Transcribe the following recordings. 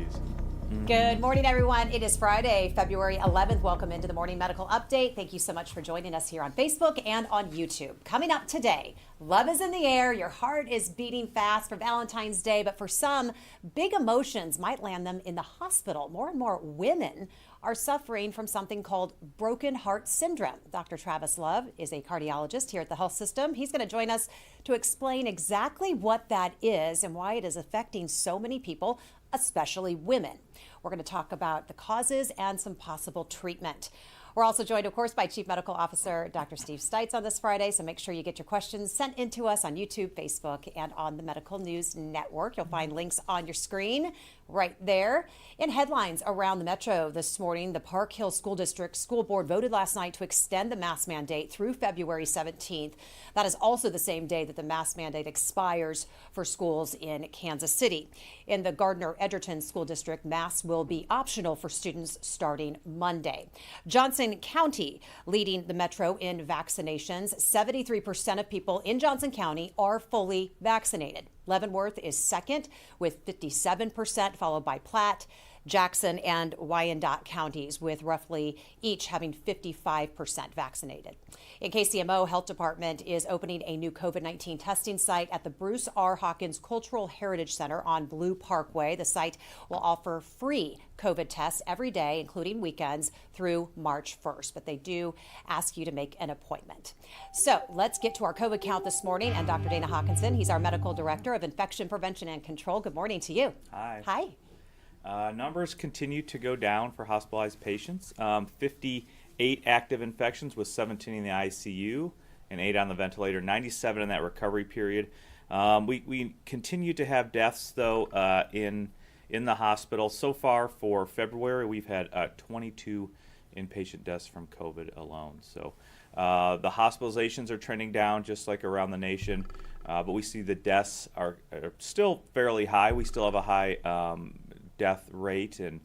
please. Good morning, everyone. It is Friday, February 11th. Welcome into the Morning Medical Update. Thank you so much for joining us here on Facebook and on YouTube. Coming up today, love is in the air. Your heart is beating fast for Valentine's Day, but for some, big emotions might land them in the hospital. More and more women are suffering from something called broken heart syndrome. Dr. Travis Love is a cardiologist here at the health system. He's going to join us to explain exactly what that is and why it is affecting so many people, especially women. We're going to talk about the causes and some possible treatment. We're also joined, of course, by Chief Medical Officer Dr. Steve Stites on this Friday, so make sure you get your questions sent in to us on YouTube, Facebook, and on the Medical News Network. You'll find links on your screen right there. In headlines around the metro this morning, the Park Hill School District School Board voted last night to extend the mask mandate through February 17th. That is also the same day that the mask mandate expires for schools in Kansas City. In the Gardner-Edgerton School District, masks will be optional for students starting Monday. Johnson County leading the metro in vaccinations. 73% of people in Johnson County are fully vaccinated. Leavenworth is second with 57%, followed by Platte, Jackson, and Wyandotte counties, with roughly each having 55% vaccinated. In KCMO, Health Department is opening a new COVID-19 testing site at the Bruce R. Hawkins Cultural Heritage Center on Blue Parkway. The site will offer free COVID tests every day, including weekends, through March 1st. But they do ask you to make an appointment. So let's get to our COVID count this morning. And Dr. Dana Hawkinson, he's our Medical Director of Infection Prevention and Control. Good morning to you. Hi. Hi. Numbers continue to go down for hospitalized patients. 58 active infections with 17 in the ICU and 8 on the ventilator, 97 in that recovery period. We continue to have deaths, though, in the hospital. So far for February, we've had 22 inpatient deaths from COVID alone. So the hospitalizations are trending down just like around the nation, but we see the deaths are still fairly high. We still have a high death rate, and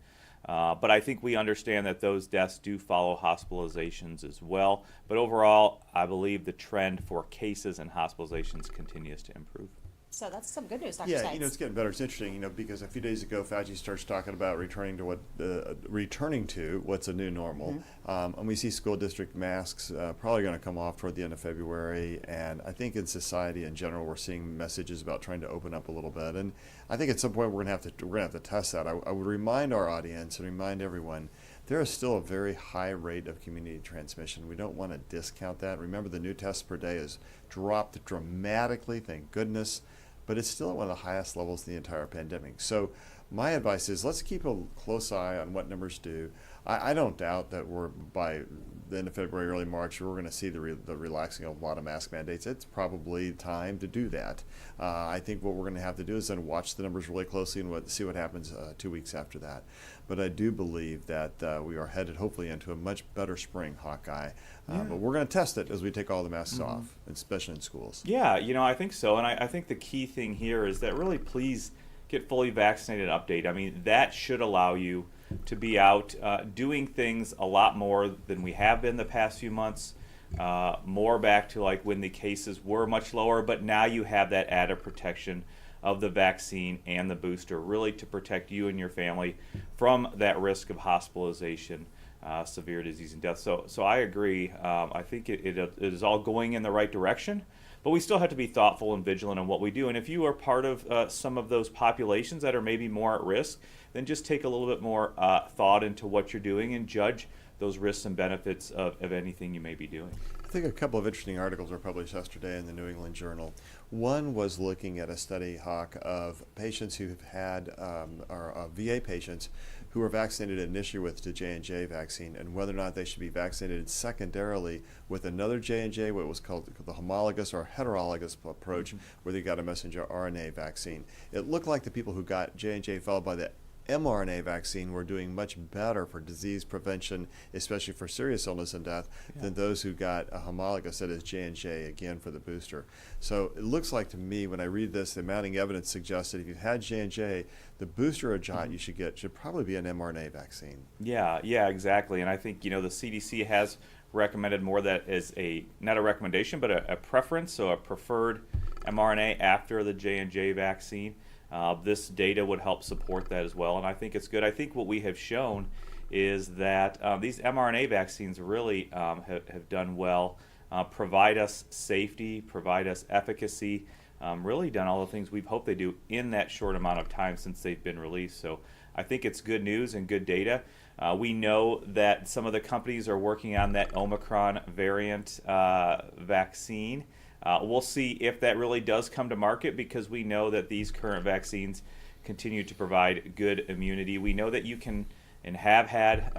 but I think we understand that those deaths do follow hospitalizations as well. But overall, I believe the trend for cases and hospitalizations continues to improve. So that's some good news, Dr. Yeah, Stites. it's getting better. It's interesting, because a few days ago, Fauci starts talking about returning to what's a new normal. And we see school district masks probably going to come off toward the end of February. And I think in society in general, we're seeing messages about trying to open up a little bit. And I think at some point we're going to have to test that. I would remind our audience and remind everyone, there is still a very high rate of community transmission. We don't want to discount that. Remember, the new tests per day has dropped dramatically, thank goodness, but it's still at one of the highest levels in the entire pandemic. So my advice is let's keep a close eye on what numbers do. I don't doubt that we're by the end of February, early March, we're going to see the relaxing of a lot of mask mandates. It's probably time to do that. I think what we're going to have to do is then watch the numbers really closely and see what happens 2 weeks after that. But I do believe that we are headed hopefully into a much better spring, Hawkeye. But we're going to test it as we take all the masks off, especially in schools. Yeah, I think so. And I think the key thing here is that really please get fully vaccinated update. I mean, that should allow you to be out doing things a lot more than we have been the past few months, more back to like when the cases were much lower, but now you have that added protection of the vaccine and the booster, really to protect you and your family from that risk of hospitalization, severe disease and death. So I agree. I think it is all going in the right direction, but we still have to be thoughtful and vigilant in what we do. And if you are part of some of those populations that are maybe more at risk, then just take a little bit more thought into what you're doing and judge those risks and benefits of anything you may be doing. I think a couple of interesting articles were published yesterday in the New England Journal. One was looking at a study, Hawk, of patients who have had, VA patients who were vaccinated initially with the J&J vaccine, and whether or not they should be vaccinated secondarily with another J&J, what was called the homologous or heterologous approach, where they got a messenger RNA vaccine. It looked like the people who got J&J followed by the mRNA vaccine were doing much better for disease prevention, especially for serious illness and death, than those who got a homologous, that is J&J, again for the booster. So it looks like to me, when I read this, the mounting evidence suggests that if you've had J&J, the booster or shot you should get should probably be an mRNA vaccine. Yeah, exactly. And I think, the CDC has recommended more that as not a recommendation, but a preference, so a preferred mRNA after the J&J vaccine. This data would help support that as well, and I think it's good. I think what we have shown is that these mRNA vaccines really have done well, provide us safety, provide us efficacy, really done all the things we've hoped they do in that short amount of time since they've been released. So I think it's good news and good data. We know that some of the companies are working on that Omicron variant vaccine. We'll see if that really does come to market, because we know that these current vaccines continue to provide good immunity. We know that you can and have had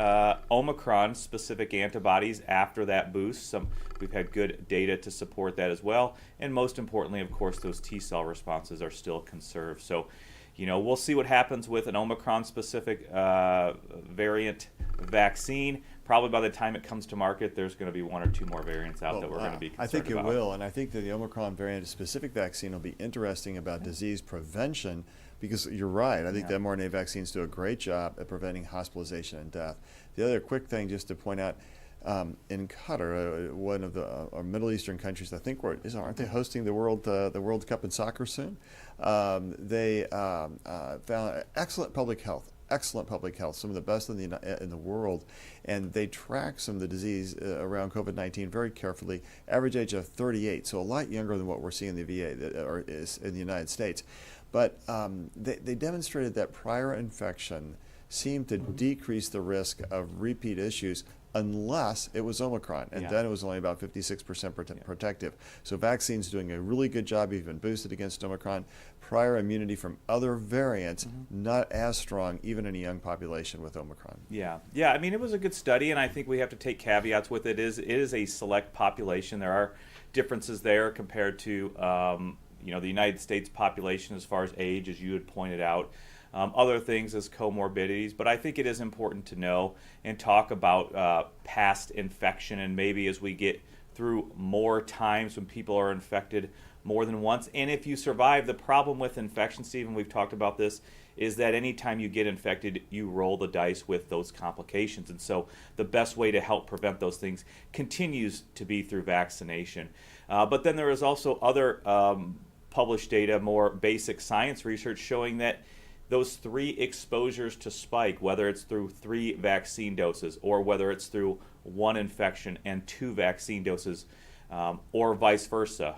Omicron-specific antibodies after that boost. We've had good data to support that as well. And most importantly, of course, those T-cell responses are still conserved. So, we'll see what happens with an Omicron-specific variant vaccine. Probably by the time it comes to market, there's going to be one or two more variants out that we're going to be concerned I think it about. will, and I think that the Omicron variant-specific vaccine will be interesting about disease prevention, because you're right. I think the mRNA vaccines do a great job at preventing hospitalization and death. The other quick thing just to point out, in Qatar, one of the Middle Eastern countries, I think, aren't they hosting the World Cup in soccer soon? They found excellent public health, some of the best in the world, and they track some of the disease around COVID-19 very carefully. Average age of 38, so a lot younger than what we're seeing in the VA or is in the United States. But they demonstrated that prior infection seemed to decrease the risk of repeat issues unless it was Omicron, and then it was only about 56% protective. So vaccines doing a really good job, even boosted against Omicron. Prior immunity from other variants, not as strong, even in a young population with Omicron. Yeah. I mean, it was a good study, and I think we have to take caveats with it. It is a select population. There are differences there compared to the United States population as far as age, as you had pointed out. Other things as comorbidities, but I think it is important to know and talk about past infection, and maybe as we get through more times when people are infected more than once. And if you survive, the problem with infection, Stephen, we've talked about this, is that anytime you get infected, you roll the dice with those complications. And so the best way to help prevent those things continues to be through vaccination. But then there is also other published data, more basic science research showing that those 3 exposures to spike, whether it's through 3 vaccine doses or whether it's through 1 infection and 2 vaccine doses, or vice versa,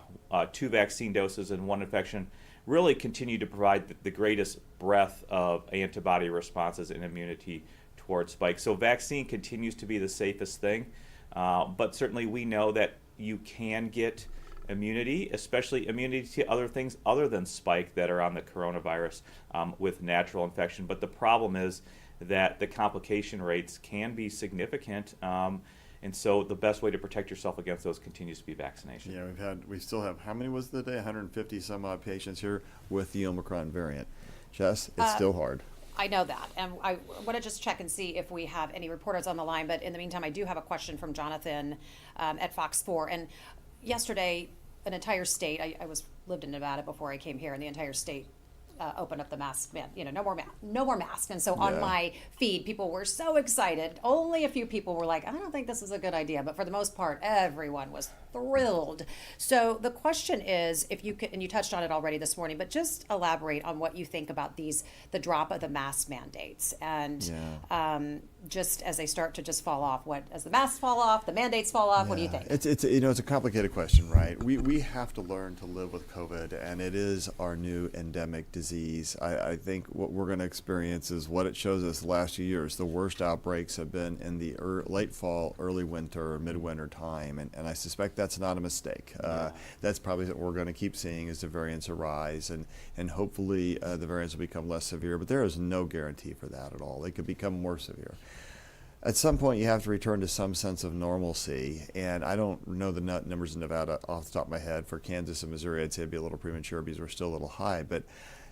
2 vaccine doses and 1 infection, really continue to provide the greatest breadth of antibody responses and immunity towards spike. So vaccine continues to be the safest thing, but certainly we know that you can get immunity, especially immunity to other things other than spike that are on the coronavirus with natural infection. But the problem is that the complication rates can be significant, and so the best way to protect yourself against those continues to be vaccination. Yeah, we still have, how many was the day? 150 some odd patients here with the Omicron variant. Jess, it's still hard. I know that, and I want to just check and see if we have any reporters on the line. But in the meantime, I do have a question from Jonathan at Fox 4. And yesterday, an entire state, I lived in Nevada before I came here, and the entire state opened up the mask ban. No more masks. And so on my feed, people were so excited. Only a few people were like, I don't think this is a good idea. But for the most part, everyone was thrilled. So the question is, if you could, and you touched on it already this morning, but just elaborate on what you think about the drop of the mask mandates, and just as they start to just fall off, as the masks fall off, the mandates fall off, what do you think? It's a complicated question, right? We have to learn to live with COVID, and it is our new endemic disease. I think what we're going to experience is what it shows us the last few years. The worst outbreaks have been in the late fall, early winter, midwinter time, and I suspect that's not a mistake. That's probably what we're going to keep seeing as the variants arise, and hopefully the variants will become less severe, but there is no guarantee for that at all. They could become more severe. At some point, you have to return to some sense of normalcy, and I don't know the numbers in Nevada off the top of my head. For Kansas and Missouri, I'd say it'd be a little premature because we're still a little high, but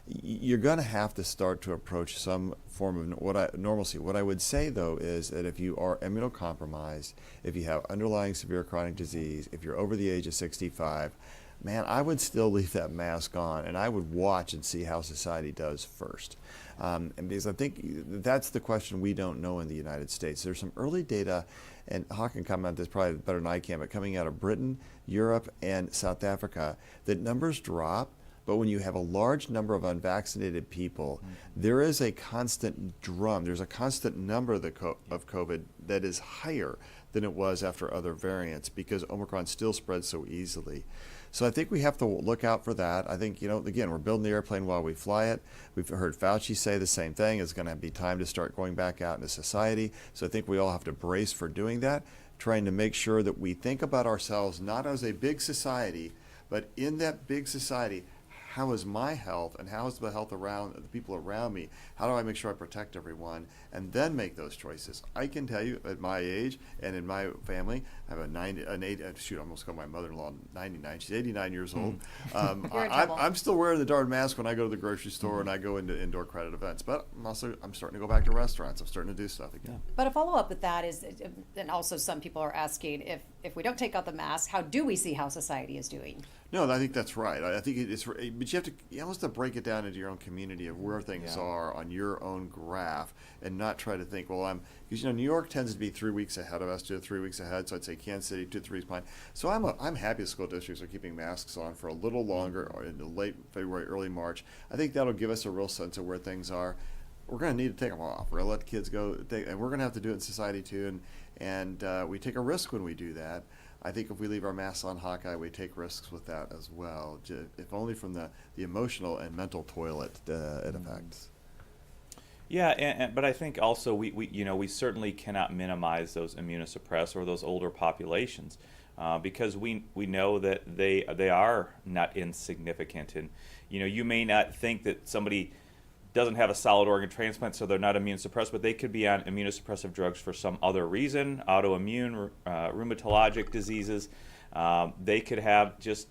you're going to have to start to approach some form of normalcy. What I would say, though, is that if you are immunocompromised, if you have underlying severe chronic disease, if you're over the age of 65, man, I would still leave that mask on, and I would watch and see how society does first. And because I think that's the question we don't know in the United States. There's some early data, and Hawk can comment this probably better than I can, but coming out of Britain, Europe, and South Africa, that numbers drop, But when you have a large number of unvaccinated people, there is a constant drum. There's a constant number of COVID that is higher than it was after other variants because Omicron still spreads so easily. So I think we have to look out for that. I think, again, we're building the airplane while we fly it. We've heard Fauci say the same thing. It's going to be time to start going back out into society. So I think we all have to brace for doing that, trying to make sure that we think about ourselves not as a big society, but in that big society, how is my health and how is the health around the people around me? How do I make sure I protect everyone and then make those choices? I can tell you at my age and in my family, I have I almost called my mother-in-law 99. She's 89 years old. I'm still wearing the darn mask when I go to the grocery store and I go into indoor credit events. But I'm starting to go back to restaurants. I'm starting to do stuff again. But a follow-up with that is, and also some people are asking, if we don't take out the mask, how do we see how society is doing? No, I think that's right. I think it's, but you almost have to break it down into your own community of where things are on your own graph, and not try to think, because New York tends to be 3 weeks ahead of us, 2 to 3 weeks ahead. So I'd say Kansas City 2 to 3 weeks behind. So I'm happy the school districts are keeping masks on for a little longer, or into late February, early March. I think that'll give us a real sense of where things are. We're going to need to take them off. We're going to let the kids go, and we're going to have to do it in society too. And we take a risk when we do that. I think if we leave our masks on Hawkeye, we take risks with that as well, if only from the emotional and mental toilet it affects. Yeah, but I think also we certainly cannot minimize those immunosuppressed or those older populations because we know that they are not insignificant, and you may not think that somebody doesn't have a solid organ transplant, so they're not immune suppressed, but they could be on immunosuppressive drugs for some other reason, autoimmune, rheumatologic diseases. They could have just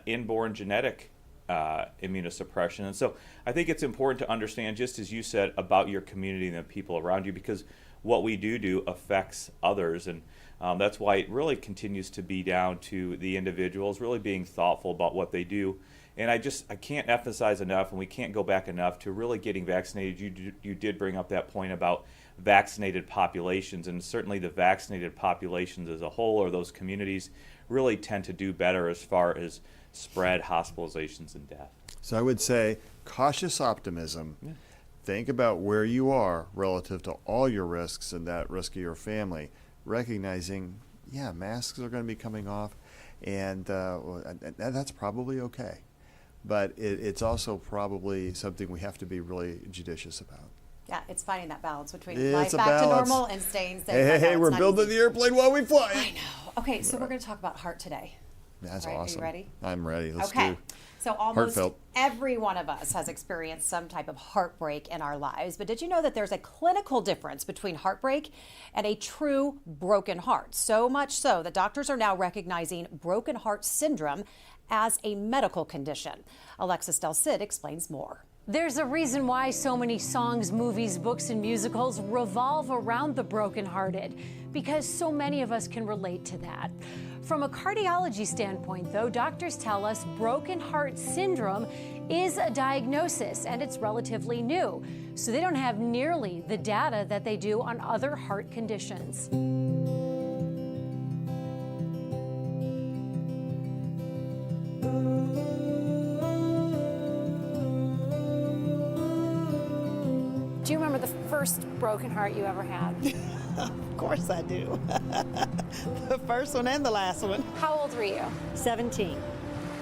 inborn genetic immunosuppression. And so I think it's important to understand, just as you said, about your community and the people around you, because what we do affects others. And that's why it really continues to be down to the individuals really being thoughtful about what they do. And I can't emphasize enough, and we can't go back enough to really getting vaccinated. You did bring up that point about vaccinated populations, and certainly the vaccinated populations as a whole, or those communities, really tend to do better as far as spread, hospitalizations, and death. So I would say cautious optimism. Yeah. Think about where you are relative to all your risks and that risk of your family, recognizing, masks are going to be coming off, and that's probably okay. But it's also probably something we have to be really judicious about. Yeah, it's finding that balance between life back to normal and staying safe. Hey, we're building the airplane while we fly. I know. Okay, so we're going to talk about heart today. That's right, awesome. Are you ready? I'm ready. Let's do. So almost heartfelt. Every one of us has experienced some type of heartbreak in our lives. But did you know that there's a clinical difference between heartbreak and a true broken heart? So much so that doctors are now recognizing broken heart syndrome as a medical condition. Alexis Del Cid explains more. There's a reason why so many songs, movies, books, and musicals revolve around the brokenhearted, because so many of us can relate to that. From a cardiology standpoint, though, doctors tell us broken heart syndrome is a diagnosis, and it's relatively new, so they don't have nearly the data that they do on other heart conditions. Do you remember the first broken heart you ever had? Of course I do. The first one and the last one. How old were you? 17.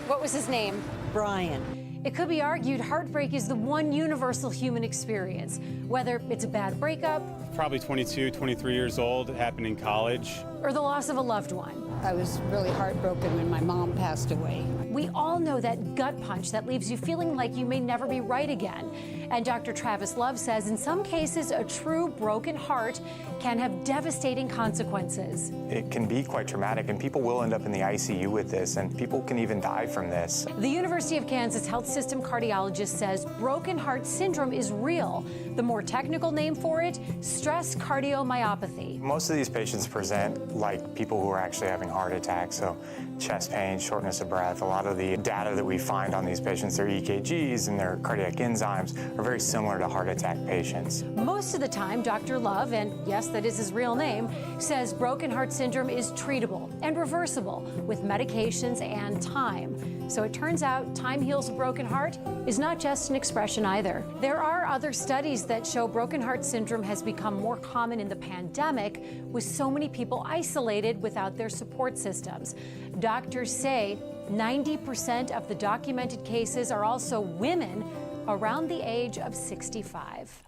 What was his name? Brian. It could be argued heartbreak is the one universal human experience, whether it's a bad breakup, probably 22, 23 years old, happened in college, or the loss of a loved one. I was really heartbroken when my mom passed away. We all know that gut punch that leaves you feeling like you may never be right again. And Dr. Travis Love says in some cases, a true broken heart can have devastating consequences. It can be quite traumatic, and people will end up in the ICU with this, and people can even die from this. The University of Kansas Health System cardiologist says broken heart syndrome is real. The more technical name for it, stress cardiomyopathy. Most of these patients present like people who are actually having heart attacks, so chest pain, shortness of breath. A lot lot of the data that we find on these patients, their EKGs and their cardiac enzymes, are very similar to heart attack patients. Most of the time, Dr. Love, and yes, that is his real name, says broken heart syndrome is treatable and reversible with medications and time. So it turns out time heals a broken heart is not just an expression either. There are other studies that show broken heart syndrome has become more common in the pandemic, with so many people isolated without their support systems. Doctors say 90% of the documented cases are also women around the age of 65.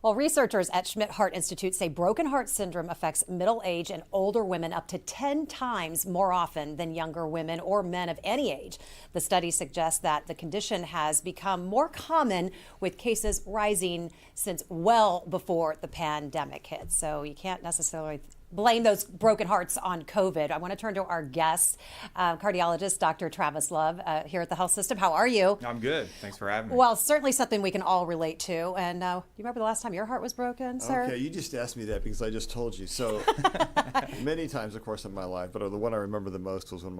Well, researchers at Schmidt Heart Institute say broken heart syndrome affects middle-aged and older women up to 10 times more often than younger women or men of any age. The study suggests that the condition has become more common, with cases rising since well before the pandemic hit. So you can't necessarily blame those broken hearts on COVID. I want to turn to our guest, cardiologist, Dr. Travis Love, here at the Health System. How are you? I'm good. Thanks for having me. Well, certainly something we can all relate to. And you remember the last time your heart was broken, sir? Okay, you just asked me that because I just told you. So many times, of course, in my life, but the one I remember the most was when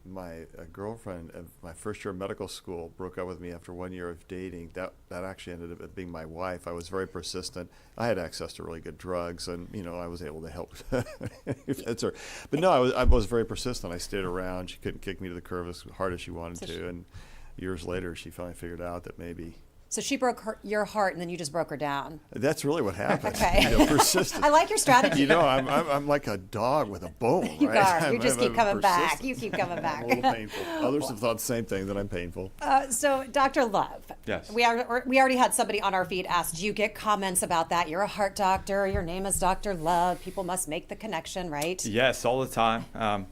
my girlfriend of my first year of medical school broke up with me after 1 year of dating. That actually ended up being my wife. I was very persistent. I had access to really good drugs, and I was able to help. That's her. But no, I was very persistent. I stayed around. She couldn't kick me to the curb as hard as she wanted to. And years later, she finally figured out that maybe. So she broke your heart, and then you just broke her down. That's really what happened. Okay. Persistent. I like your strategy. I'm like a dog with a bone. You right? are. You just keep coming back. You keep coming back. A little painful. Others have thought the same thing, that I'm painful. So, Dr. Love. Yes. We already had somebody on our feed ask, do you get comments about that? You're a heart doctor. Your name is Dr. Love. People must make the connection, right? Yes, all the time.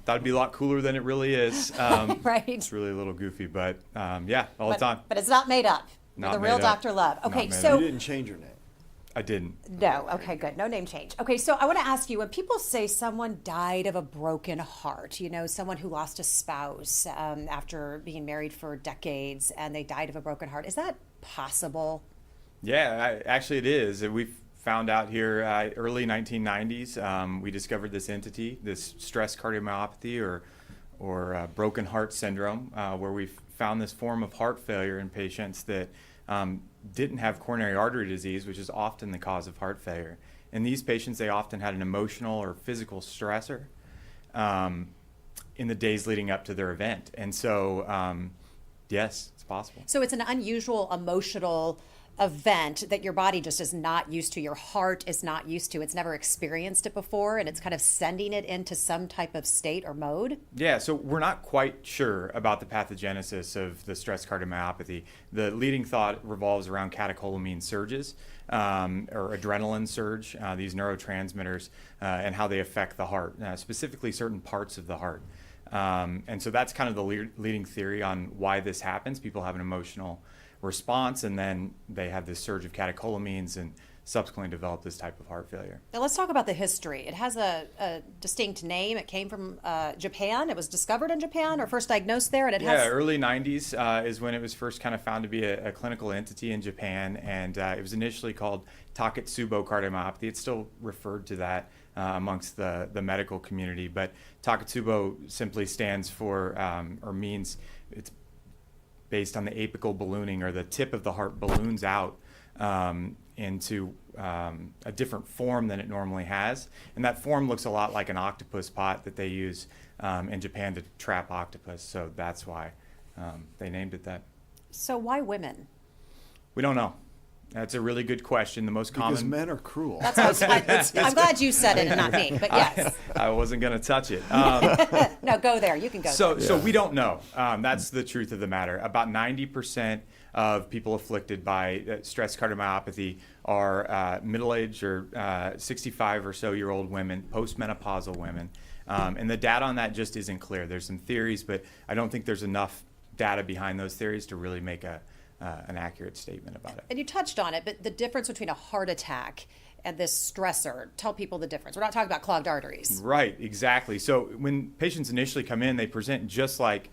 That'd be a lot cooler than it really is. Right. It's really a little goofy, but yeah, all the time. But it's not made up. You're the real Dr. Love. Okay, so You didn't change your name. I didn't. No. Okay, good. No name change. Okay, so I want to ask you, when people say someone died of a broken heart, someone who lost a spouse after being married for decades and they died of a broken heart, is that possible? Yeah, actually it is. We found out here early 1990s, we discovered this entity, this stress cardiomyopathy or broken heart syndrome, where we found this form of heart failure in patients that didn't have coronary artery disease, which is often the cause of heart failure. In these patients, they often had an emotional or physical stressor in the days leading up to their event. And so, yes, it's possible. So it's an unusual emotional event that your body just is not used to, your heart is not used to, it's never experienced it before, and it's kind of sending it into some type of state or mode? Yeah, so we're not quite sure about the pathogenesis of the stress cardiomyopathy. The leading thought revolves around catecholamine surges, or adrenaline surge, these neurotransmitters, and how they affect the heart, specifically certain parts of the heart. And so that's kind of the leading theory on why this happens. People have an emotional response, and then they have this surge of catecholamines and subsequently develop this type of heart failure. Now let's talk about the history. It has a distinct name. It came from Japan. It was discovered in Japan, or first diagnosed there, and it has... early 90s is when it was first kind of found to be a clinical entity in Japan, and it was initially called Takotsubo cardiomyopathy. It's still referred to that amongst the medical community, but Takotsubo simply stands for, or means, it's based on the apical ballooning, or the tip of the heart balloons out into a different form than it normally has. And that form looks a lot like an octopus pot that they use in Japan to trap octopus. So that's why they named it that. So why women? We don't know. That's a really good question. The most common... Because men are cruel. That's what I'm glad you said it and not me, but yes. I wasn't going to touch it. No, go there. You can go there. So we don't know. That's the truth of the matter. About 90% of people afflicted by stress cardiomyopathy are middle-aged or 65 or so year old women, postmenopausal women. And the data on that just isn't clear. There's some theories, but I don't think there's enough data behind those theories to really make an accurate statement about it. And you touched on it, but the difference between a heart attack and this stressor, tell people the difference. We're not talking about clogged arteries. Right, exactly. So when patients initially come in, they present just like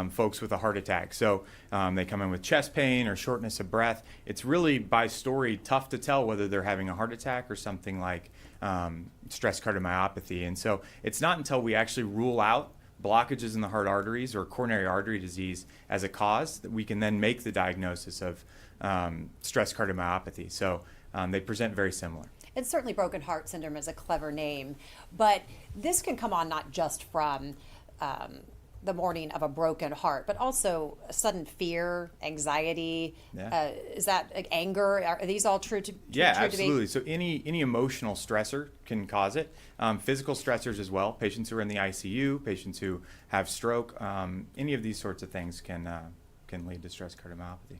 folks with a heart attack. So they come in with chest pain or shortness of breath. It's really, by story, tough to tell whether they're having a heart attack or something like stress cardiomyopathy. And so it's not until we actually rule out blockages in the heart arteries or coronary artery disease as a cause, that we can then make the diagnosis of stress cardiomyopathy. So they present very similar. And certainly broken heart syndrome is a clever name, but this can come on not just from the morning of a broken heart, but also sudden fear, anxiety. Yeah. Is that anger? Are these all true to Yeah, true absolutely. To be? So any emotional stressor can cause it. Physical stressors as well. Patients who are in the ICU, patients who have stroke, any of these sorts of things can lead to stress cardiomyopathy.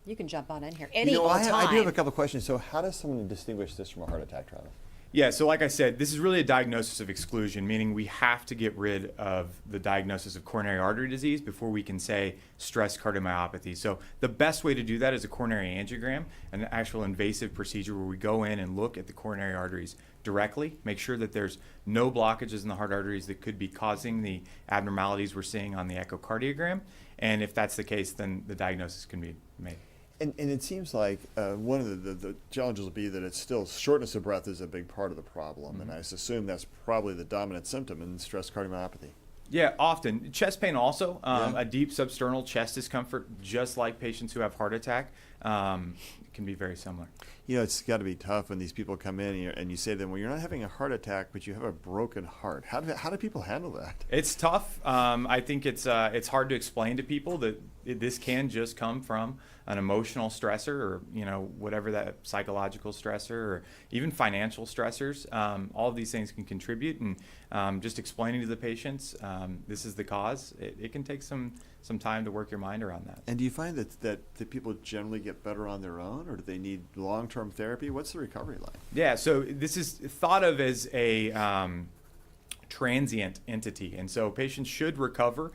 You can jump on in here I do have time. a couple of questions. So how does someone distinguish this from a heart attack, Travis? Yeah, so like I said, this is really a diagnosis of exclusion, meaning we have to get rid of the diagnosis of coronary artery disease before we can say stress cardiomyopathy. So the best way to do that is a coronary angiogram, an actual invasive procedure where we go in and look at the coronary arteries directly, make sure that there's no blockages in the heart arteries that could be causing the abnormalities we're seeing on the echocardiogram. And if that's the case, then the diagnosis can be made. And it seems like one of the challenges will be that it's still shortness of breath is a big part of the problem, and I assume that's probably the dominant symptom in stress cardiomyopathy. Yeah, often. Chest pain also, a deep substernal chest discomfort, just like patients who have heart attack, can be very similar. You know, it's got to be tough when these people come in and you say to them, well, you're not having a heart attack, but you have a broken heart. How do people handle that? It's tough. I think it's hard to explain to people that this can just come from an emotional stressor, or whatever that psychological stressor, or even financial stressors. All of these things can contribute, and just explaining to the patients this is the cause. It can take some time to work your mind around that. And do you find that the people generally get better on their own, or do they need long-term therapy? What's the recovery like? Yeah, so this is thought of as a transient entity, and so patients should recover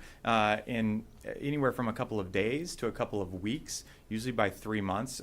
in anywhere from a couple of days to a couple of weeks, usually by 3 months.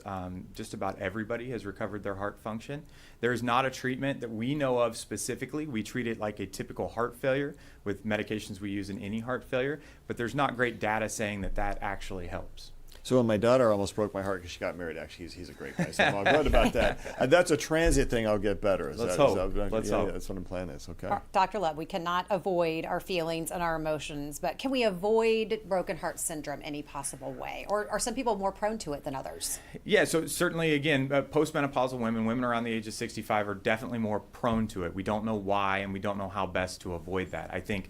Just about everybody has recovered their heart function. There is not a treatment that we know of specifically. We treat it like a typical heart failure with medications we use in any heart failure, but there's not great data saying that actually helps. So when my daughter almost broke my heart because she got married, actually, he's a great guy, so I'm all good about that. And that's a transient thing. I'll get better. Let's hope. Let's hope. That's what I'm planning is, okay? Dr. Love, we cannot avoid our feelings and our emotions, but can we avoid broken heart syndrome any possible way? Or are some people more prone to it than others? Yeah, so certainly, again, postmenopausal women around the age of 65 are definitely more prone to it. We don't know why, and we don't know how best to avoid that. I think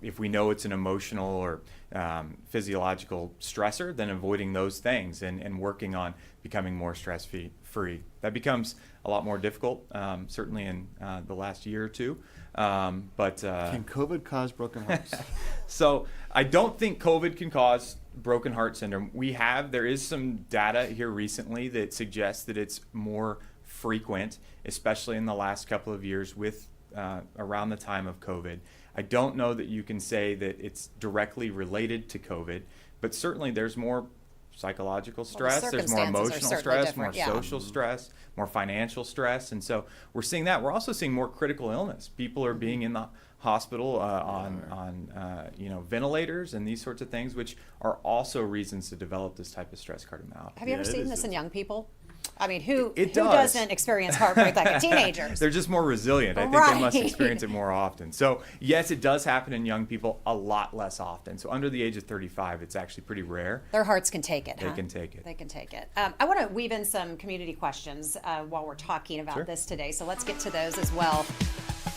if we know it's an emotional or physiological stressor, then avoiding those things and working on becoming more stress-free. That becomes a lot more difficult, certainly in the last year or two. But can COVID cause broken hearts? So I don't think COVID can cause broken heart syndrome. There is some data here recently that suggests that it's more frequent, especially in the last couple of years with around the time of COVID. I don't know that you can say that it's directly related to COVID, but certainly there's more psychological stress, there's more emotional stress, more social stress, more financial stress, and so we're seeing that. We're also seeing more critical illness. People are being in the hospital on ventilators and these sorts of things, which are also reasons to develop this type of stress cardiomyopathy. Have you ever seen this in young people? I mean, who does. doesn't experience heartbreak like a teenager? They're just more resilient. I think they must experience it more often. So yes, it does happen in young people a lot less often. So under the age of 35, it's actually pretty rare. Their hearts can take it. They can take it. They can take it. I want to weave in some community questions while we're talking about this today. So let's get to those as well.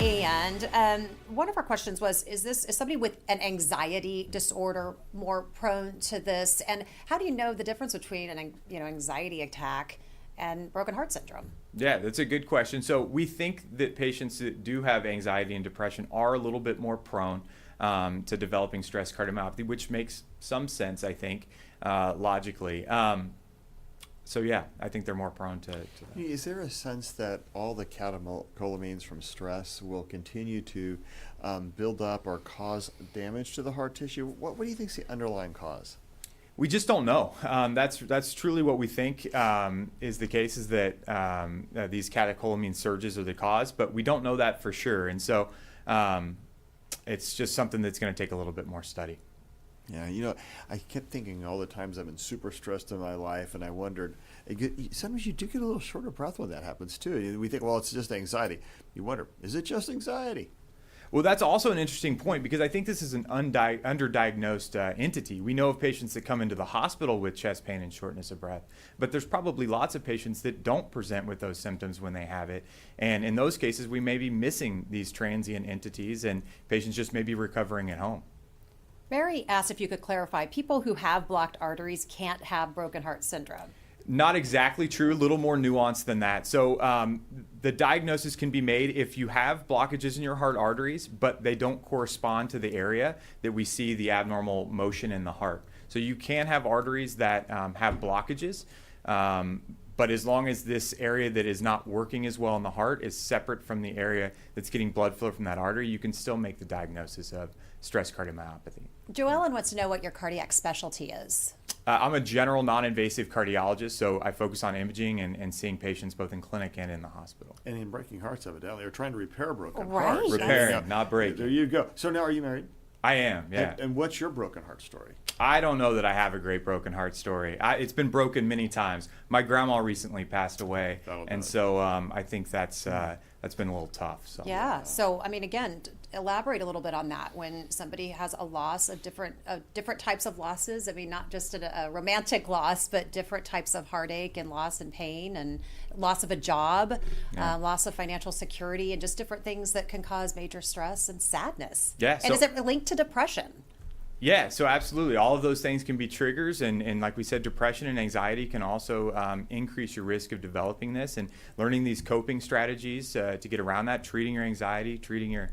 And one of our questions was, is somebody with an anxiety disorder more prone to this? And how do you know the difference between an anxiety attack and broken heart syndrome? Yeah, that's a good question. So we think that patients that do have anxiety and depression are a little bit more prone to developing stress cardiomyopathy, which makes some sense, I think, logically. So yeah, I think they're more prone to that. Is there a sense that all the catecholamines from stress will continue to build up or cause damage to the heart tissue? What do you think is the underlying cause? We just don't know. That's truly what we think is the case, is that these catecholamine surges are the cause, but we don't know that for sure. And so it's just something that's going to take a little bit more study. Yeah, I kept thinking all the times I've been super stressed in my life, and I wondered, sometimes you do get a little short of breath when that happens too. We think, well, it's just anxiety. You wonder, is it just anxiety? Well, that's also an interesting point because I think this is an underdiagnosed entity. We know of patients that come into the hospital with chest pain and shortness of breath, but there's probably lots of patients that don't present with those symptoms when they have it. And in those cases, we may be missing these transient entities and patients just may be recovering at home. Mary asked if you could clarify, people who have blocked arteries can't have broken heart syndrome. Not exactly true, a little more nuanced than that. So the diagnosis can be made if you have blockages in your heart arteries, but they don't correspond to the area that we see the abnormal motion in the heart. So you can have arteries that have blockages, but as long as this area that is not working as well in the heart is separate from the area that's getting blood flow from that artery, you can still make the diagnosis of stress cardiomyopathy. Joellen wants to know what your cardiac specialty is. I'm a general non-invasive cardiologist, so I focus on imaging and seeing patients both in clinic and in the hospital. And in breaking hearts, evidently, they're trying to repair broken Right. hearts. Repairing, not breaking. There you go. So now, are you married? I am, yeah. And what's your broken heart story? I don't know that I have a great broken heart story. It's been broken many times. My grandma recently passed away, and so I think that's been a little tough. So. Yeah. So, I mean, again, elaborate a little bit on that. When somebody has a loss of different types of losses, I mean, not just a romantic loss, but different types of heartache and loss and pain and loss of a job, loss of financial security, and just different things that can cause major stress and sadness. Yeah. And is it linked to depression? Yeah, so absolutely. All of those things can be triggers. And like we said, depression and anxiety can also increase your risk of developing this. And learning these coping strategies to get around that, treating your anxiety, treating your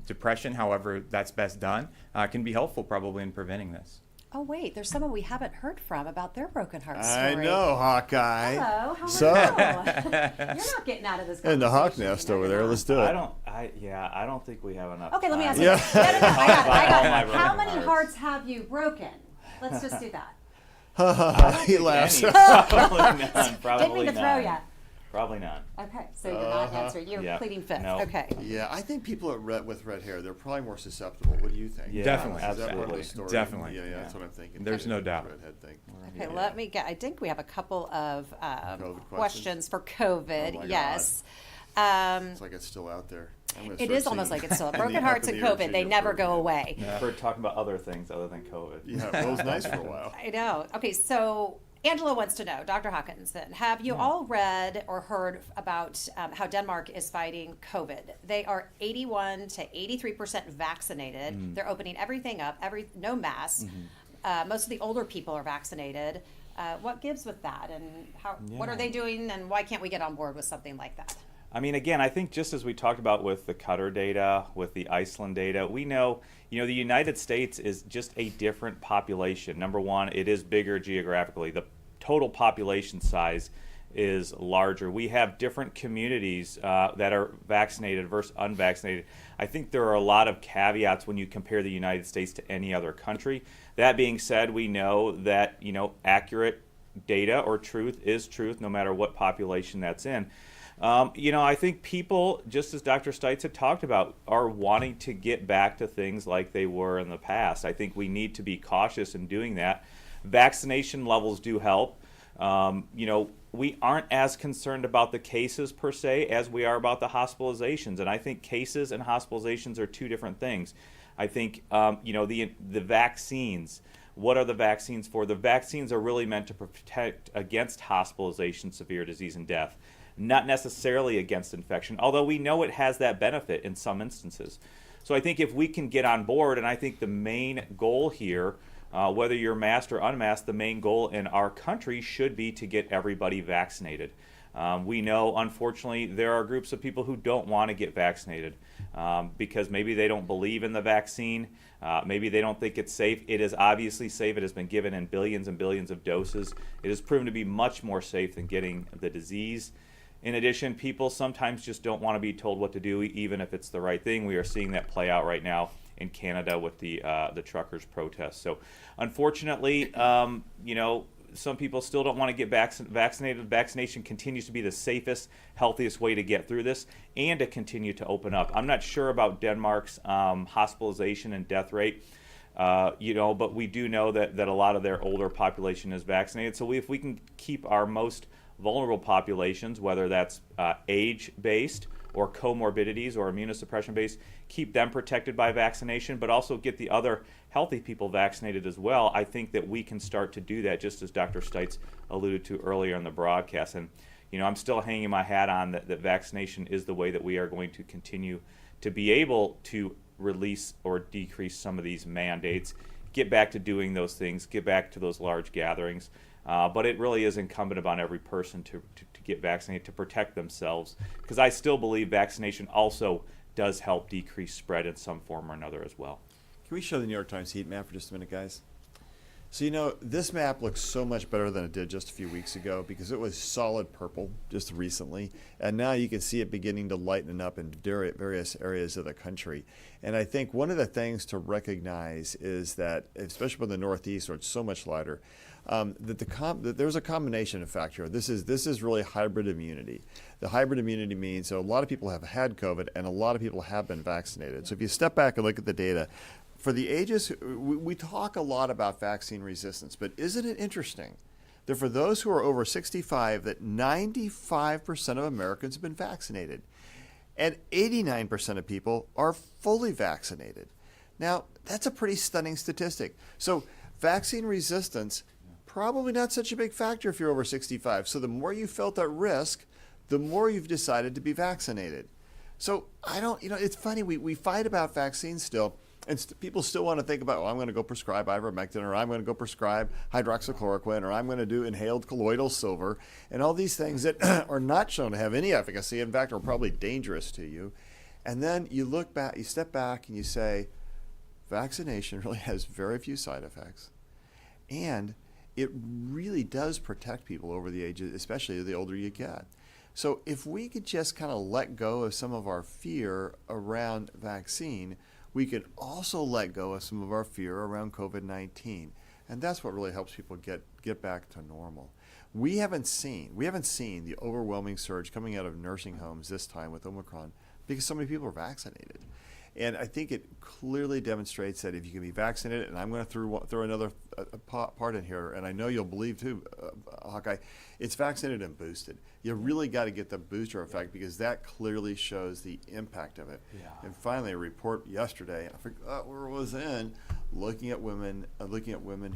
depression, however that's best done, can be helpful probably in preventing this. Oh, wait, there's someone we haven't heard from about their broken heart story. I know, Hawkeye. Hello, how So- are you? You're not getting out of this conversation. And the hawk nest over there. Let's do it. I don't think we have enough. Okay, let me ask time. you Yeah. this. No, I got it. My How broken many hearts. hearts have you broken? Let's just do that. He laughs. Probably none. Didn't Probably mean to throw none. you. Probably none. Okay, so you're not answering. You're Yeah. pleading fifth. No. Okay. Yeah, I think people with red hair, they're probably more susceptible. What do you think? Yeah, Definitely. Is that part of the absolutely. story? Definitely. Yeah, that's what I'm thinking. There's no doubt. Redhead thing. Okay, let me get. I think we have a couple of COVID questions for COVID. Oh my yes. It's like it's still out there. It is almost like it's still broken hearts and COVID. They never go away. We're talking about other things other than COVID. Yeah, well, it was nice for a while. I know. Okay, so Angela wants to know, Dr. Hawkinson, have you all read or heard about how Denmark is fighting COVID? They are 81 to 83% vaccinated. They're opening everything up, no masks. Most of the older people are vaccinated. What gives with that, and what are they doing, and why can't we get on board with something like that? I mean, again, I think just as we talked about with the Qatar data, with the Iceland data, we know, the United States is just a different population. Number one, it is bigger geographically. The total population size is larger. We have different communities that are vaccinated versus unvaccinated. I think there are a lot of caveats when you compare the United States to any other country. That being said, we know that, accurate data or truth is truth no matter what population that's in. I think people, just as Dr. Stites had talked about, are wanting to get back to things like they were in the past. I think we need to be cautious in doing that. Vaccination levels do help. We aren't as concerned about the cases per se as we are about the hospitalizations. And I think cases and hospitalizations are two different things. I think, the vaccines, what are the vaccines for? The vaccines are really meant to protect against hospitalization, severe disease, and death, not necessarily against infection, although we know it has that benefit in some instances. So I think if we can get on board, and I think the main goal here, whether you're masked or unmasked, the main goal in our country should be to get everybody vaccinated. We know, unfortunately, there are groups of people who don't want to get vaccinated because maybe they don't believe in the vaccine. Maybe they don't think it's safe. It is obviously safe. It has been given in billions and billions of doses. It has proven to be much more safe than getting the disease. In addition, people sometimes just don't want to be told what to do, even if it's the right thing. We are seeing that play out right now in Canada with the truckers' protests. So, unfortunately, some people still don't want to get vaccinated. Vaccination continues to be the safest, healthiest way to get through this and to continue to open up. I'm not sure about Denmark's hospitalization and death rate, but we do know that a lot of their older population is vaccinated. So if we can keep our most vulnerable populations, whether that's age-based or comorbidities or immunosuppression base, keep them protected by vaccination, but also get the other healthy people vaccinated as well. I think that we can start to do that, just as Dr. Stites alluded to earlier in the broadcast. And I'm still hanging my hat on that vaccination is the way that we are going to continue to be able to release or decrease some of these mandates, get back to doing those things, get back to those large gatherings. But it really is incumbent upon every person to get vaccinated, to protect themselves, because I still believe vaccination also does help decrease spread in some form or another as well. Can we show the New York Times heat map for just a minute, guys? So, this map looks so much better than it did just a few weeks ago because it was solid purple just recently. And now you can see it beginning to lighten up in various areas of the country. And I think one of the things to recognize is that, especially in the Northeast where it's so much lighter, that there's a combination of factor. This is really hybrid immunity. The hybrid immunity means that a lot of people have had COVID and a lot of people have been vaccinated. So if you step back and look at the data, for the ages, we talk a lot about vaccine resistance, but isn't it interesting that for those who are over 65, that 95% of Americans have been vaccinated, and 89% of people are fully vaccinated. Now, that's a pretty stunning statistic. So vaccine resistance, probably not such a big factor if you're over 65. So the more you felt at risk, the more you've decided to be vaccinated. So it's funny, we fight about vaccines still. And people still want to think about, I'm going to go prescribe ivermectin, or I'm going to go prescribe hydroxychloroquine, or I'm going to do inhaled colloidal silver, and all these things that are not shown to have any efficacy, in fact, are probably dangerous to you. And then you look back, you step back, and you say, vaccination really has very few side effects. And it really does protect people over the age, especially the older you get. So if we could just kind of let go of some of our fear around vaccine, we can also let go of some of our fear around COVID-19. And that's what really helps people get back to normal. We haven't seen the overwhelming surge coming out of nursing homes this time with Omicron because so many people are vaccinated. And I think it clearly demonstrates that if you can be vaccinated, and I'm going to throw another part in here, and I know you'll believe too, Hawkeye, it's vaccinated and boosted. You really got to get the booster effect because that clearly shows the impact of it. Yeah. And finally, a report yesterday, I forgot where it was in, looking at women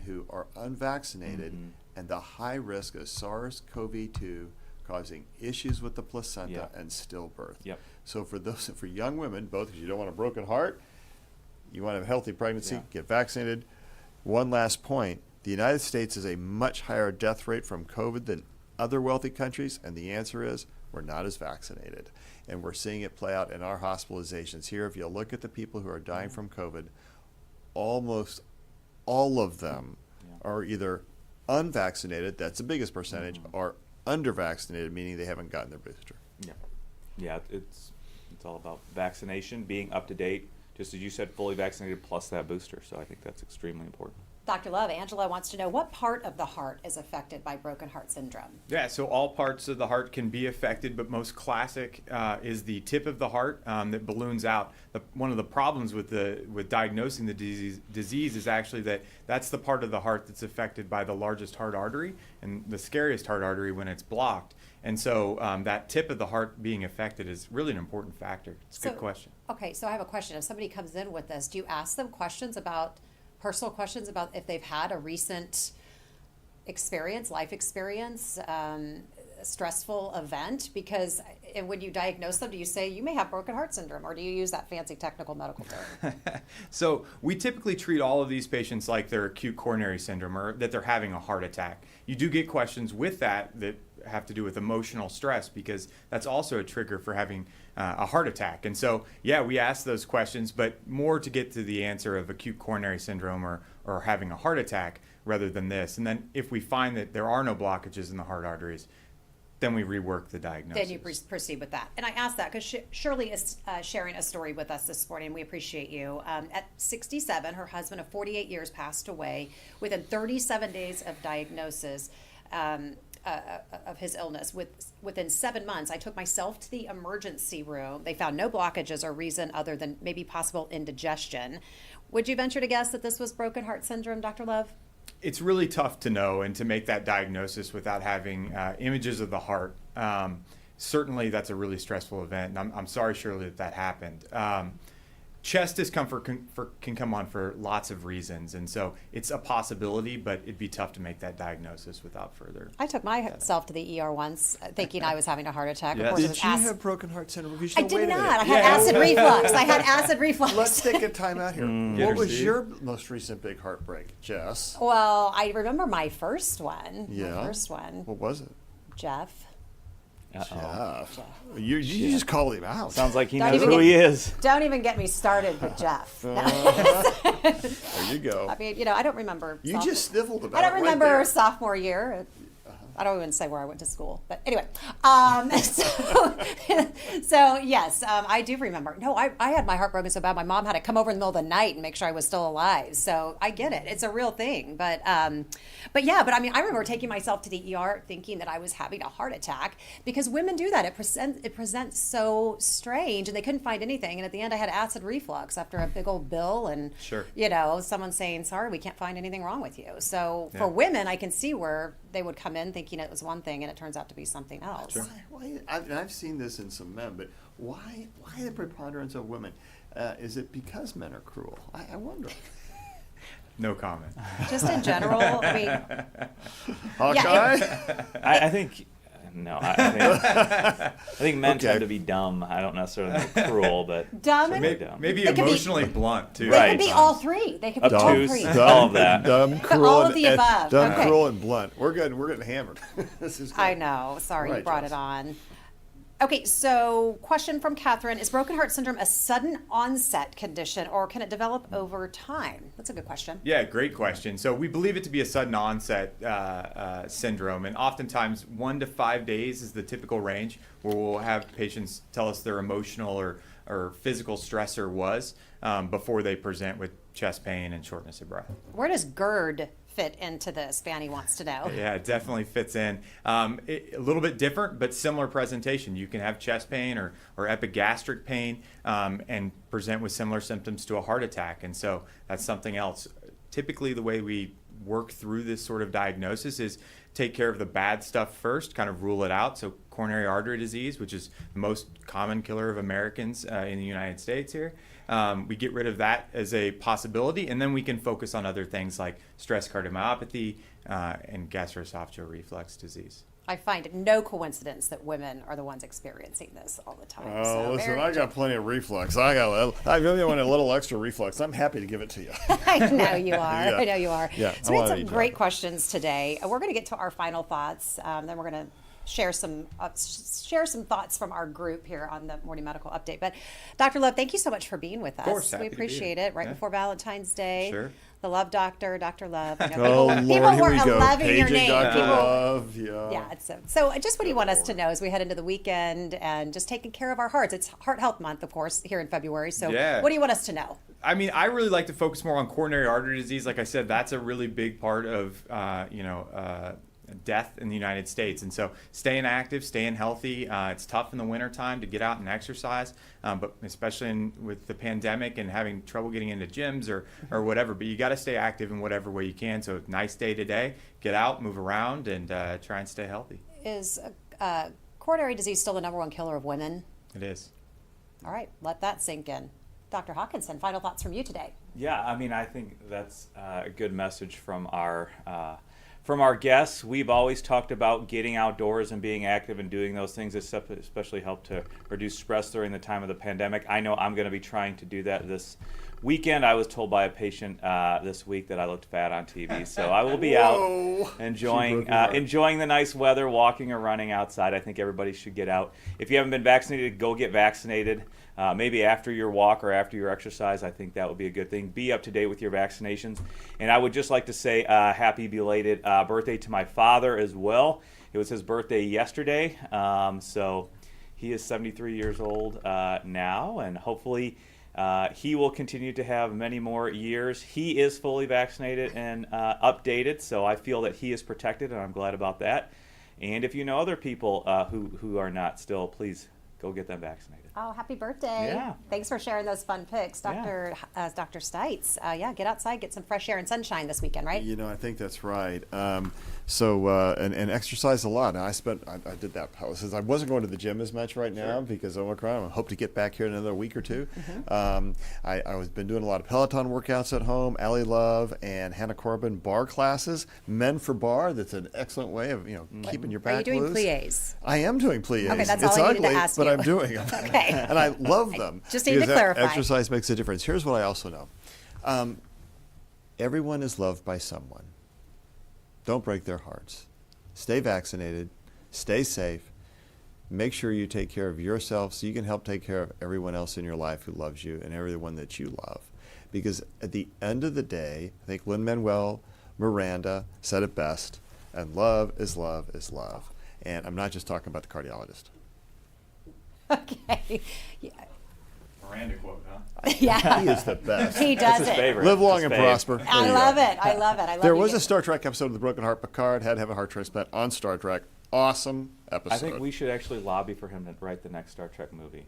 who are unvaccinated and the high risk of SARS-CoV-2 causing issues with the placenta and stillbirth. Yep. So for young women, both because you don't want a broken heart, you want a healthy pregnancy, get vaccinated. One last point, the United States has a much higher death rate from COVID than other wealthy countries, and the answer is we're not as vaccinated. And we're seeing it play out in our hospitalizations here. If you look at the people who are dying from COVID, almost all of them are either unvaccinated, that's the biggest percentage, or undervaccinated, meaning they haven't gotten their booster. Yeah, it's all about vaccination, being up to date, just as you said, fully vaccinated plus that booster. So I think that's extremely important. Dr. Love, Angela wants to know what part of the heart is affected by broken heart syndrome? Yeah, so all parts of the heart can be affected, but most classic is the tip of the heart that balloons out. One of the problems with diagnosing the disease is actually that's the part of the heart that's affected by the largest heart artery and the scariest heart artery when it's blocked. And so that tip of the heart being affected is really an important factor. It's a good question. Okay, so I have a question. If somebody comes in with this, do you ask them personal questions about if they've had a recent life experience, stressful event? Because when you diagnose them, do you say you may have broken heart syndrome, or do you use that fancy technical medical term? So we typically treat all of these patients like they're acute coronary syndrome or that they're having a heart attack. You do get questions with that have to do with emotional stress, because that's also a trigger for having a heart attack. And so, we ask those questions, but more to get to the answer of acute coronary syndrome or having a heart attack rather than this. And then if we find that there are no blockages in the heart arteries, then we rework the diagnosis. Then you proceed with that. And I ask that because Shirley is sharing a story with us this morning. We appreciate you. At 67, her husband of 48 years passed away within 37 days of diagnosis of his illness. Within 7 months, I took myself to the emergency room. They found no blockages or reason other than maybe possible indigestion. Would you venture to guess that this was broken heart syndrome, Dr. Love? It's really tough to know and to make that diagnosis without having images of the heart. certainly that's a really stressful event, and I'm sorry, Shirley, that happened. Chest discomfort can come on for lots of reasons, and so it's a possibility, but it'd be tough to make that diagnosis without further. I took myself to the ER once thinking I was having a heart attack. Yes. Of course, it Did was you have broken heart syndrome? You I said, did "Wait a minute." not. I had acid reflux. I had acid reflux. Let's take a time out here. Get What her was seat. your most recent big heartbreak, Jess? Well, I remember my first one. Yeah. My first one. What was it? Jeff. Jeff. You just called him out. Sounds like he Don't knows even who get- he is. Don't even get me started with Jeff. There you go. I mean, I don't remember. You just sniffled about I don't it remember right there. sophomore year. I don't even say where I went to school, but anyway. So yes, I do remember. No, I had my heart broken so bad, my mom had to come over in the middle of the night and make sure I was still alive. So I get it; it's a real thing. But I mean, I remember taking myself to the ER thinking that I was having a heart attack because women do that. It presents so strange, and they couldn't find anything. And at the end, I had acid reflux after a big old bill, and Sure. someone saying, "Sorry, we can't find anything wrong with you." So Yeah. for women, I can see where they would come in thinking it was one thing and it turns out to be something else. Why, I've seen this in some men, but why the preponderance of women? Is it because men are cruel? I wonder. No comment. Just in general, I mean, Hawkeye? I think. No, I think men Okay. tend to be dumb. I don't necessarily mean cruel, but dumb. certainly They dumb. Maybe They could be- emotionally blunt too. Right. could be all three. They could be all Obtuse. three. All of that. Dumb, cruel, All of the above. dumb, Okay. cruel, and blunt. We're good. We're getting hammered. This is good. I know. Sorry, you Right, brought Jess. it on. Okay, so question from Catherine. Is broken heart syndrome a sudden onset condition or can it develop over time? That's a good question. Yeah, great question. So we believe it to be a sudden onset syndrome, and oftentimes 1 to 5 days is the typical range where we'll have patients tell us their emotional or physical stressor was before they present with chest pain and shortness of breath. Where does GERD fit into this? Fanny wants to know. Yeah, it definitely fits in. A little bit different, but similar presentation. You can have chest pain or epigastric pain and present with similar symptoms to a heart attack. And so that's something else. Typically, the way we work through this sort of diagnosis is take care of the bad stuff first, kind of rule it out. So coronary artery disease, which is the most common killer of Americans in the United States here. We get rid of that as a possibility, and then we can focus on other things like stress cardiomyopathy and gastroesophageal reflux disease. I find it no coincidence that women are the ones experiencing this all the time. Oh, So listen, very I got plenty of reflux. I really want a little extra reflux. I'm happy to give it to you. I know you are. Yeah. I know you are. Yeah, So I we wanna had some eat great that. questions today. We're going to get to our final thoughts. Then we're going to share some thoughts from our group here on the Morning Medical Update. But Dr. Love, thank you so much for being with us. course, happy we to be appreciate here. it. Right Yeah. before Valentine's Day. Sure. The Love Doctor, Dr. Love. I know Oh, Lord, people here were we go. loving your Paging name. Dr. People- Love, yeah. Yeah, so just what do you want us to know as we head into the weekend and just taking care of our hearts? It's Heart Health Month, of course, here in February. So Yeah. what do you want us to know? I mean, I really like to focus more on coronary artery disease. Like I said, that's a really big part of, death in the United States. And so staying active, staying healthy. It's tough in the wintertime to get out and exercise, but especially with the pandemic and having trouble getting into gyms or whatever. But you got to stay active in whatever way you can. So nice day today. Get out, move around, and try and stay healthy. Is coronary disease still the number one killer of women? It is. All right, let that sink in. Dr. Hawkinson, final thoughts from you today. Yeah, I mean, I think that's a good message from our guests. We've always talked about getting outdoors and being active and doing those things, especially help to reduce stress during the time of the pandemic. I know I'm going to be trying to do that this weekend. I was told by a patient this week that I looked fat on TV, so I will be out enjoying the nice weather, walking or running outside. I think everybody should get out. If you haven't been vaccinated, go get vaccinated. Maybe after your walk or after your exercise, I think that would be a good thing. Be up to date with your vaccinations. And I would just like to say happy belated birthday to my father as well. It was his birthday yesterday, so he is 73 years old now, and hopefully he will continue to have many more years. He is fully vaccinated and updated, so I feel that he is protected, and I'm glad about that. And if you know other people who are not still, please go get them vaccinated. Oh, happy birthday. Yeah. Thanks for sharing those fun pics, Dr. Stites. Yeah, get outside, get some fresh air and sunshine this weekend, right? You know, I think that's right. And exercise a lot. Now, I did that since I wasn't going to the gym as much right now because of Omicron. I hope to get back here in another week or two. I've been doing a lot of Peloton workouts at home, Allie Love and Hannah Corbin bar classes, Men for Bar. That's an excellent way of keeping your back loose. Are you doing plies? I am doing plies. Okay, that's it's all I ugly, needed to ask but you. I'm doing them. Okay. And I love them. Just need to because clarify. Exercise makes a difference. Here's what I also know. Everyone is loved by someone. Don't break their hearts. Stay vaccinated. Stay safe. Make sure you take care of yourself so you can help take care of everyone else in your life who loves you and everyone that you love. Because at the end of the day, I think Lin-Manuel Miranda said it best, and love is love is love. And I'm not just talking about the cardiologist. Okay. Yeah. Miranda quote, huh? Yeah. He is the best. He does That's his it. favorite. Live long His and fave. prosper. I There you love go. it. I love it. I love There you was a get- Star Trek episode of The Broken Heart. Picard had to have a heart transplant on Star Trek. Awesome episode. I think we should actually lobby for him to write the next Star Trek movie.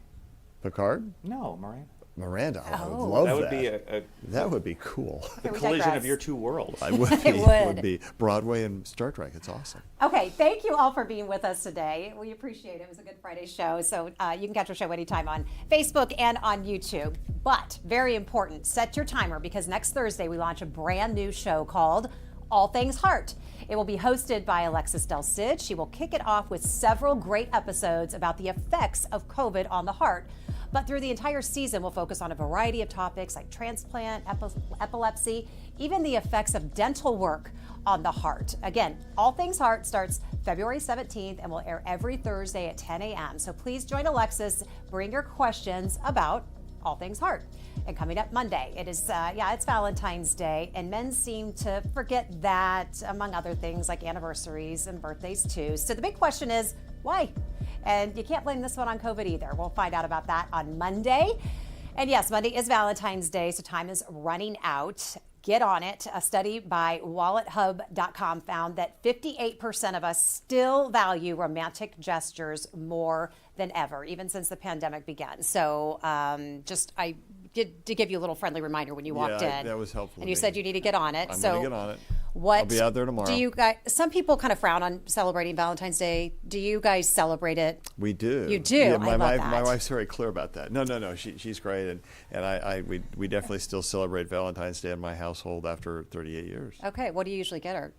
Picard? No, Miranda. Miranda. I would Oh. love That that. would be a That would be cool. the we collision digress. of your two worlds. I would be. It It would. would be Broadway and Star Trek. It's awesome. Okay, thank you all for being with us today. We appreciate it. It was a Good Friday show. So you can catch our show anytime on Facebook and on YouTube. But very important, set your timer because next Thursday we launch a brand new show called All Things Heart. It will be hosted by Alexis Del Cid. She will kick it off with several great episodes about the effects of COVID on the heart. But through the entire season, we'll focus on a variety of topics like transplant, epilepsy, even the effects of dental work on the heart. Again, All Things Heart starts February 17th and will air every Thursday at 10 a.m. So please join Alexis. Bring your questions about All Things Heart. And coming up Monday, it's Valentine's Day, and men seem to forget that, among other things like anniversaries and birthdays too. So the big question is, why? And you can't blame this one on COVID either. We'll find out about that on Monday. And yes, Monday is Valentine's Day, so time is running out. Get on it. A study by WalletHub.com found that 58% of us still value romantic gestures more than ever, even since the pandemic began. So I did to give you a little friendly reminder when you walked in. That was helpful. And you said you need to get on it. I'm so going to get on it. What I'll be out there tomorrow. do you guys? Some people kind of frown on celebrating Valentine's Day. Do you guys celebrate it? We do. You do? Yeah, I love my that. wife's very clear about that. No. She's great, and we definitely still celebrate Valentine's Day in my household after 38 years. Okay. What do you usually get her?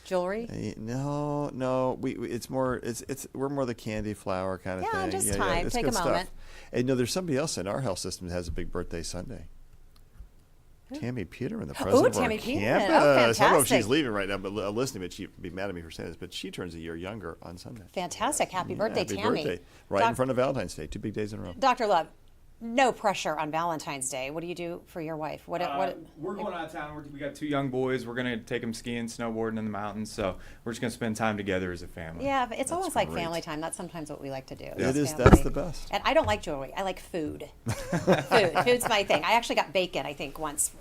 Jewelry? No. We're more the candy flower kind of Yeah, thing. just time. It's Take good a moment. stuff. And there's somebody else in our health system that has a big birthday Sunday. Tammy Peterman, the president of our Tammy Peterman. campus. Oh, I don't know if fantastic. she's leaving right now, but listening, but she'd be mad at me for saying this, but she turns a year younger on Sunday. Fantastic. Happy birthday, Happy Tammy. birthday. Right in front of Valentine's Day, 2 big days in a row. Dr. Love, no pressure on Valentine's Day. What do you do for your wife? We're going out of town. We got 2 young boys. We're going to take them skiing, snowboarding in the mountains. So we're just going to spend time together as a family. Yeah, but it's almost like great. family time. That's sometimes what we like to do. It as is. family. That's the best. And I don't like jewelry. I like food. Food's my thing. I actually got bacon, I think, once.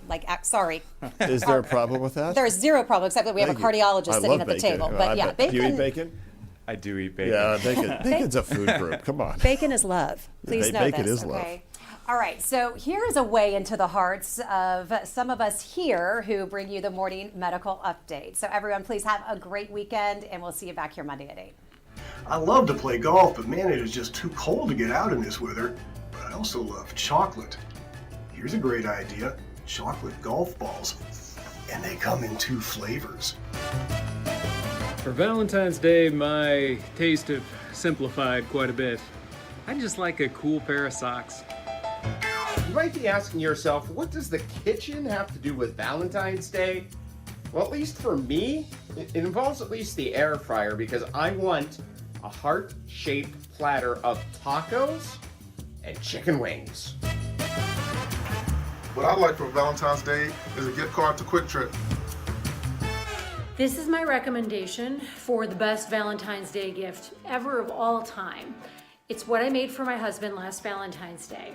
Sorry. Is there a problem with that? There's zero problem, except that we have Thank a you. cardiologist I sitting love at the bacon. table. Oh, But I yeah, bet. bacon. Do you eat bacon? I do eat bacon. Yeah, bacon's a food group. Come on. Bacon is love. Please know bacon this. is love. Okay. All right, so here is a way into the hearts of some of us here who bring you the morning medical update. So everyone, please have a great weekend, and we'll see you back here Monday at 8. I love to play golf, but man, it is just too cold to get out in this weather. But I also love chocolate. Here's a great idea, chocolate golf balls. And they come in 2 flavors. For Valentine's Day, my taste have simplified quite a bit. I just like a cool pair of socks. You might be asking yourself, what does the kitchen have to do with Valentine's Day? Well, at least for me, it involves at least the air fryer because I want a heart-shaped platter of tacos and chicken wings. What I like for Valentine's Day is a gift card to Quick Trip. This is my recommendation for the best Valentine's Day gift ever of all time. It's what I made for my husband last Valentine's Day.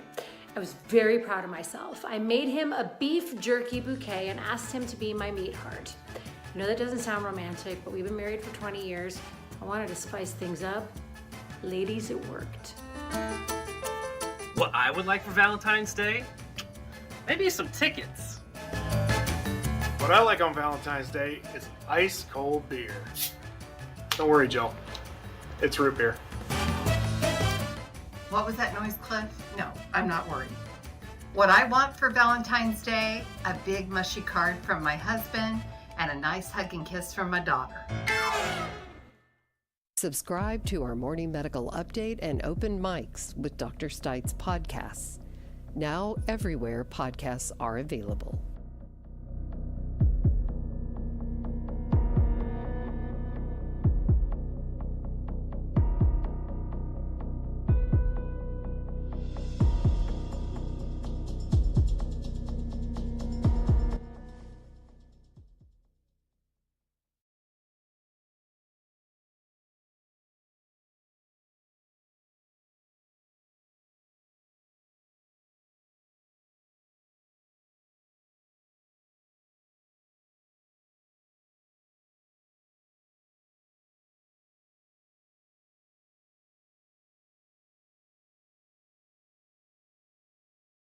I was very proud of myself. I made him a beef jerky bouquet and asked him to be my meat heart. I know that doesn't sound romantic, but we've been married for 20 years. I wanted to spice things up. Ladies, it worked. What I would like for Valentine's Day? Maybe some tickets. What I like on Valentine's Day is ice cold beer. Don't worry, Joe. It's root beer. What was that noise, Cliff? No, I'm not worried. What I want for Valentine's Day, a big mushy card from my husband and a nice hug and kiss from my daughter. Subscribe to our morning medical update and open mics with Dr. Stites podcasts. Now everywhere podcasts are available.